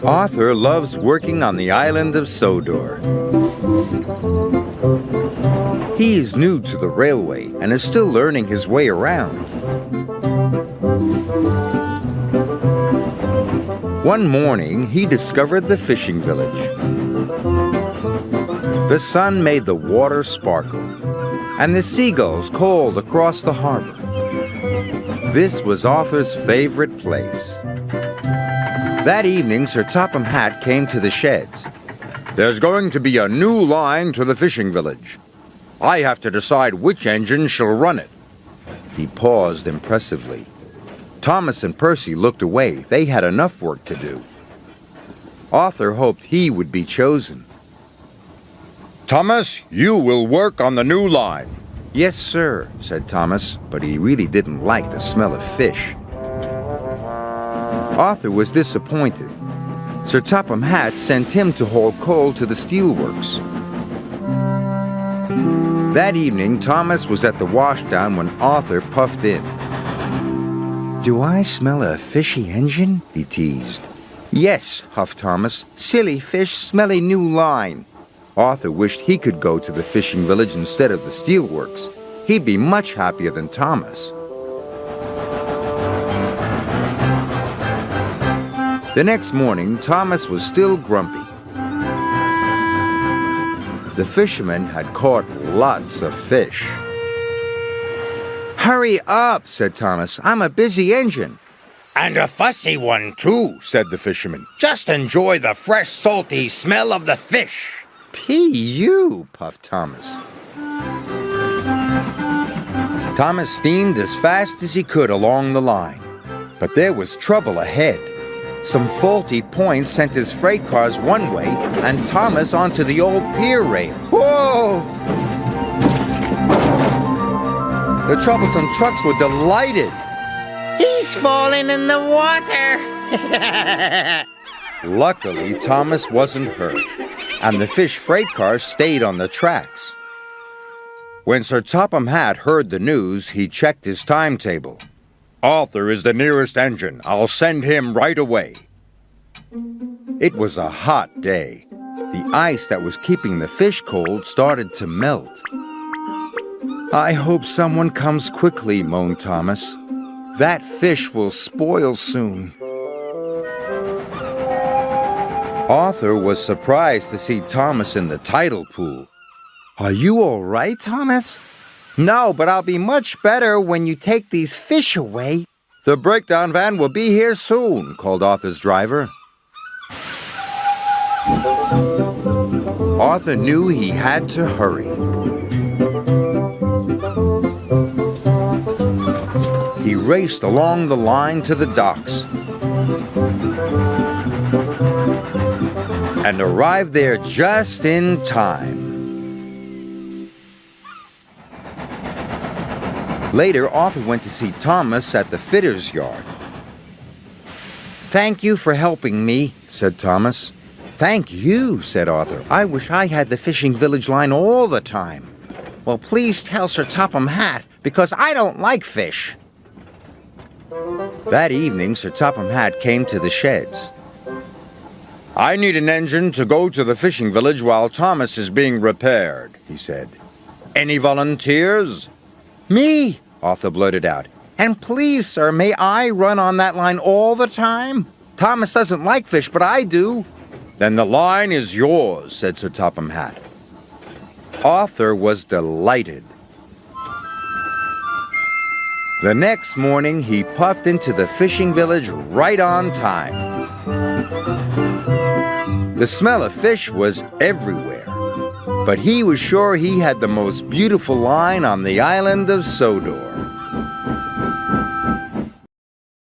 Arthur loves working on the island of Sodor. He is new to the railway and is still learning his way around. One morning, he discovered the fishing village. The sun made the water sparkle, and the seagulls called across the harbor. This was Arthur's favorite place. That evening, Sir Topham Hatt came to the sheds. "There's going to be a new line to the fishing village. I have to decide which engine shall run it." He paused impressively. Thomas and Percy looked away. They had enough work to do. Arthur hoped he would be chosen. "Thomas, you will work on the new line." "Yes, sir," said Thomas, but he really didn't like the smell of fish. Arthur was disappointed. Sir Topham Hatt sent him to haul coal to the steelworks. That evening, Thomas was at the washdown when Arthur puffed in. "Do I smell a fishy engine?" he teased. "Yes," huffed Thomas. "Silly fish, smelly new line." Arthur wished he could go to the fishing village instead of the steelworks. He'd be much happier than Thomas. The next morning, Thomas was still grumpy. The fishermen had caught lots of fish. "Hurry up," said Thomas. "I'm a busy engine." "And a fussy one, too," said the fisherman. "Just enjoy the fresh, salty smell of the fish." "P.U.," puffed Thomas. Thomas steamed as fast as he could along the line. But there was trouble ahead. Some faulty points sent his freight cars one way and Thomas onto the old pier rail. Whoa! The troublesome trucks were delighted. "He's falling in the water." Luckily, Thomas wasn't hurt, and the fish freight car stayed on the tracks. When Sir Topham Hatt heard the news, he checked his timetable. "Arthur is the nearest engine. I'll send him right away." It was a hot day. The ice that was keeping the fish cold started to melt. "I hope someone comes quickly," moaned Thomas. "That fish will spoil soon." Arthur was surprised to see Thomas in the tidal pool. "Are you all right, Thomas?" "No, but I'll be much better when you take these fish away." "The breakdown van will be here soon," called Arthur's driver. Arthur knew he had to hurry. He raced along the line to the docks and arrived there just in time. Later, Arthur went to see Thomas at the fitter's yard. "Thank you for helping me," said Thomas. "Thank you," said Arthur. "I wish I had the fishing village line all the time." "Well, please tell Sir Topham Hatt, because I don't like fish." That evening, Sir Topham Hatt came to the sheds. "I need an engine to go to the fishing village while Thomas is being repaired," he said. "Any volunteers?" "Me," Arthur blurted out. "And please, sir, may I run on that line all the time? Thomas doesn't like fish, but I do." "Then the line is yours," said Sir Topham Hatt. Arthur was delighted. The next morning, he puffed into the fishing village right on time. The smell of fish was everywhere, but he was sure he had the most beautiful line on the island of Sodor.